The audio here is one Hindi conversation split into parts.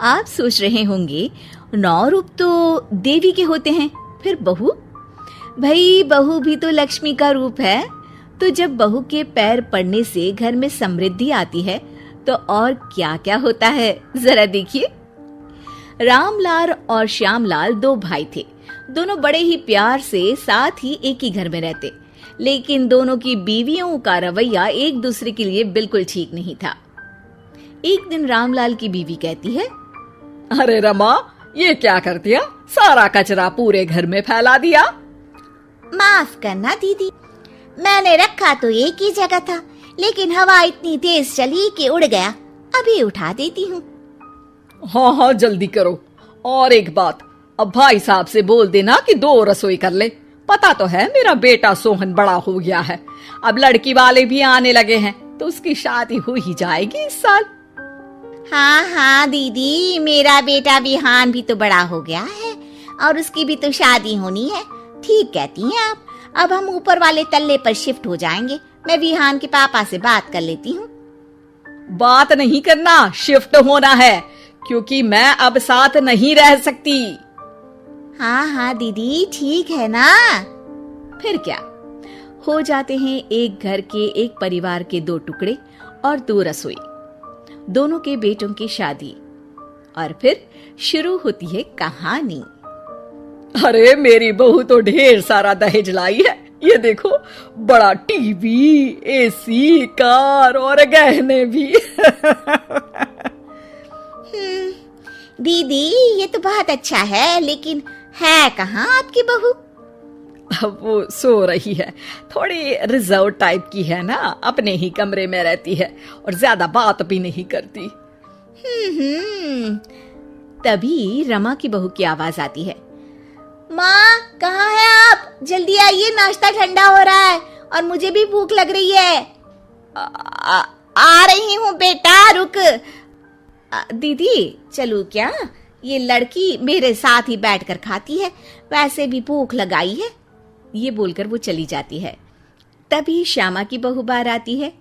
आप सोच रहे होंगे 9 रूप तो देवी के होते हैं, फिर बहू? भाई बहू भी तो लक्ष्मी का रूप है। तो जब बहू के पैर पड़ने से घर में समृद्धि आती है तो और क्या क्या होता है, जरा देखिए। रामलाल और श्यामलाल 2 भाई थे। दोनों बड़े ही प्यार से साथ ही एक ही घर में रहते, लेकिन दोनों की बीवियों का रवैया एक दूसरे के लिए बिल्कुल ठीक नहीं था। एक दिन रामलाल की बीवी कहती है, अरे रमा, ये क्या कर दिया? सारा कचरा पूरे घर में फैला दिया। माफ करना दीदी, मैंने रखा तो एक ही जगह था, लेकिन हवा इतनी तेज चली कि उड़ गया। अभी उठा देती हूँ। हाँ हाँ जल्दी करो। और एक बात, अब भाई साहब से बोल देना कि 2 रसोई कर ले। पता तो है मेरा बेटा सोहन बड़ा हो गया है, अब लड़की वाले भी आने लगे हैं, तो उसकी शादी हो ही जाएगी इस साल। हाँ हाँ दीदी, मेरा बेटा विहान भी तो बड़ा हो गया है और उसकी भी तो शादी होनी है। ठीक कहती हैं आप। अब हम ऊपर वाले तल्ले पर शिफ्ट हो जाएंगे। मैं विहान के पापा से बात कर लेती हूँ। बात नहीं करना, शिफ्ट होना है, क्योंकि मैं अब साथ नहीं रह सकती। हाँ हाँ दीदी, ठीक है ना। फिर क्या हो जाते हैं एक घर के, एक परिवार के 2 टुकड़े और 2 रसोई, दोनों के बेटों की शादी। और फिर शुरू होती है कहानी। अरे मेरी बहू तो ढेर सारा दहेज लाई है। ये देखो, बड़ा टीवी, एसी, कार और गहने भी। दीदी ये तो बहुत अच्छा है, लेकिन है कहाँ आपकी बहू? अब वो सो रही है, थोड़ी रिजर्व टाइप की है ना, अपने ही कमरे में रहती है और ज्यादा बात भी नहीं करती। तभी रमा की बहू की आवाज आती है, माँ कहाँ है आप? जल्दी आइए, नाश्ता ठंडा हो रहा है और मुझे भी भूख लग रही है। आ रही हूँ बेटा, रुक। दीदी चलूं क्या? ये लड़की मेरे साथ ही बैठकर खाती है, वैसे भी भूख लगाई है। ये बोलकर वो चली जाती है। तभी श्यामा की बहू बाहर आती है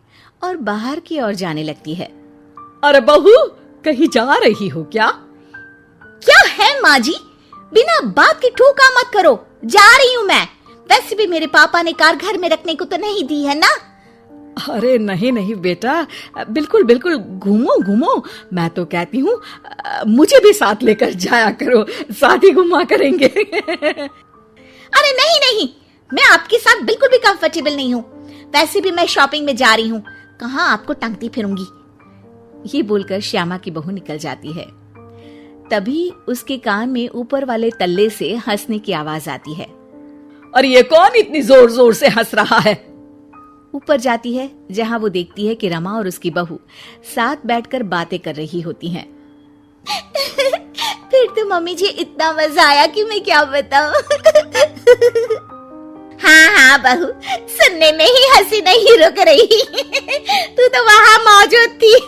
और बाहर की ओर जाने लगती है। अरे बहू, कहीं जा रही हो क्या? क्या है माँ जी, बिना बात के ठोका मत करो। जा रही हूँ मैं। वैसे भी मेरे पापा ने कार घर में रखने को तो नहीं दी है ना। अरे नहीं नहीं बेटा, बिल्कुल बिल्कुल, घूमो घूमो। मैं तो कहती हूँ मुझे भी साथ लेकर जाया करो, साथ ही घुमा करेंगे। अरे नहीं नहीं, मैं आपके साथ बिल्कुल भी कंफर्टेबल नहीं हूँ। वैसे भी मैं शॉपिंग में जा रही हूँ, कहाँ आपको टांगती फिरूंगी। ये बोलकर श्यामा की बहू निकल जाती है। तभी उसके कान में ऊपर वाले तल्ले से हंसने की आवाज आती है। और ये कौन इतनी जोर जोर से हंस रहा है? ऊपर जाती है, जहां वो देखती है कि रमा और उसकी बहू साथ बैठकर बातें कर रही होती हैं। फिर तो मम्मी जी इतना मजा आया कि मैं क्या बताऊं। हाँ हाँ बहू, सुनने में ही हंसी नहीं रुक रही। तू तो वहां मौजूद थी।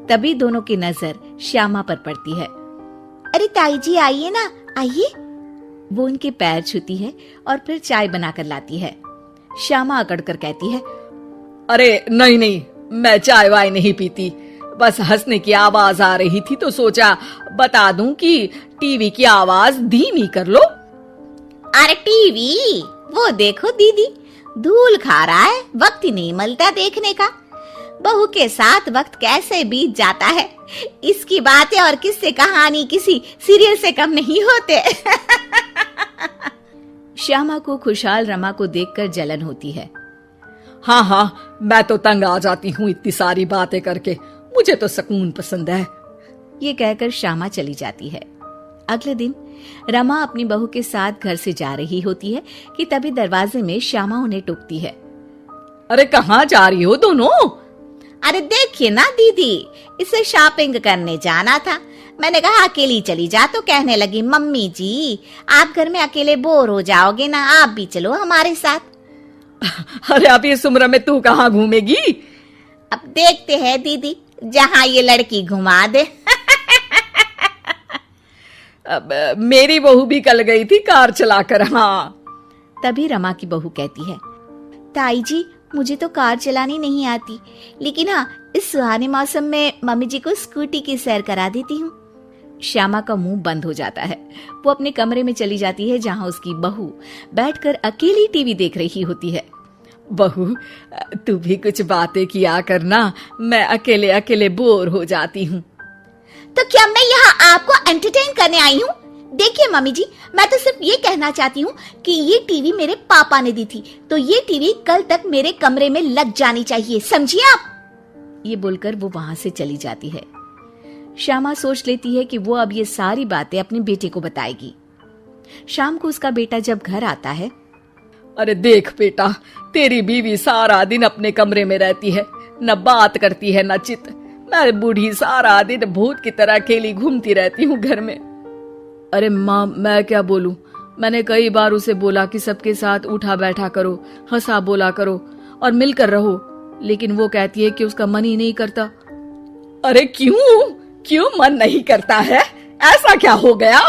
तभी दोनों की नजर श्यामा पर पड़ती है। अरे ताई जी आइए ना, आइए। वो उनके पैर छूती है और फिर चाय बनाकर लाती है। श्यामा अकड़कर कहती है, अरे नहीं नहीं, मैं चाय वाय नहीं पीती, बस हंसने की आवाज आ रही थी तो सोचा बता दूं कि टीवी की आवाज धीमी कर लो। अरे टीवी, वो देखो दीदी, धूल खा रहा है, वक्त ही नहीं मिलता देखने का। बहू के साथ वक्त कैसे बीत जाता है, इसकी बातें और किस्से कहानी किसी सीरियल से कम नहीं होते। श्यामा को खुशहाल रमा को देखकर जलन होती है। हाँ हाँ, मैं तो तंग आ जाती हूँ इतनी सारी बातें करके, मुझे तो सुकून पसंद है। ये कहकर श्यामा चली जाती है। अगले दिन रमा अपनी बहू के साथ घर से जा रही होती है कि तभी दरवाजे में श्यामा उन्हें टोकती है। अरे कहाँ जा रही हो दोनों? अरे देखिए ना दीदी, इसे शॉपिंग करने जाना था। मैंने कहा अकेली चली जा, तो कहने लगी मम्मी जी आप घर में अकेले बोर हो जाओगे ना, आप भी चलो हमारे साथ। अरे अब इस उम्र में तू कहाँ घूमेगी? अब देखते हैं दीदी, जहाँ ये लड़की घुमा दे। अब मेरी बहू भी कल गई थी कार चलाकर। हाँ। तभी रमा की बहू कहती है, ताई जी मुझे तो कार चलानी नहीं आती, लेकिन हाँ, इस सुहाने मौसम में मम्मी जी को स्कूटी की सैर करा देती हूँ। श्यामा का मुंह बंद हो जाता है। वो अपने कमरे में चली जाती है जहाँ उसकी बहू बैठकर अकेली टीवी देख रही होती है। बहू, तू भी कुछ बातें किया करना, मैं अकेले अकेले बोर हो जाती हूँ। तो क्या मैं यहाँ आपको एंटरटेन करने आई हूँ? देखिए मम्मी जी, मैं तो सिर्फ ये कहना चाहती हूँ कि ये टीवी मेरे पापा ने दी थी, तो ये टीवी कल तक मेरे कमरे में लग जानी चाहिए, समझिए आप। ये बोलकर वो वहां से चली जाती है। श्यामा सोच लेती है कि वो अब ये सारी बातें अपने बेटे को बताएगी। शाम को उसका बेटा जब घर आता है, अरे देख बेटा, तेरी बीवी सारा दिन अपने कमरे में रहती है, न बात करती है न चित। मैं बूढ़ी सारा दिन भूत की तरह अकेली घूमती रहती हूँ घर में। अरे माँ, मैं क्या बोलूं? मैंने कई बार उसे बोला कि सबके साथ उठा बैठा करो, हंसा बोला करो और मिलकर रहो, लेकिन वो कहती है कि उसका मन ही नहीं करता। अरे क्यों मन नहीं करता है? ऐसा क्या हो गया?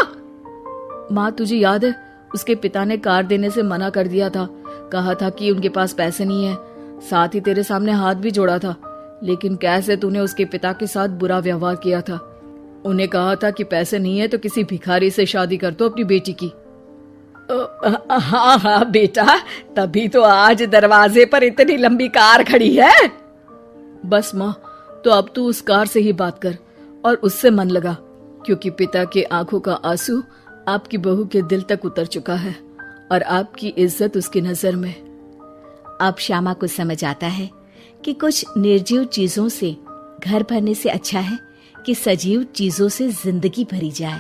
माँ, तुझे याद है उसके पिता ने कार देने से मना कर दिया था। कहा था कि उनके पास पैसे नहीं है, साथ ही तेरे सामने हाथ भी जोड़ा था, लेकिन कैसे तूने उसके पिता के साथ बुरा व्यवहार किया था। उन्हें कहा था कि पैसे नहीं है तो किसी भिखारी से शादी कर दो अपनी बेटी की। हाँ बेटा, तभी तो आज दरवाजे पर इतनी लंबी कार खड़ी है। बस माँ, तो अब तू उस कार से ही बात कर और उससे मन लगा, क्योंकि पिता के आंखों का आंसू आपकी बहू के दिल तक उतर चुका है और आपकी इज्जत उसकी नजर में। अब श्यामा को समझ आता है कि कुछ निर्जीव चीजों से घर भरने से अच्छा है कि सजीव चीजों से जिंदगी भरी जाए।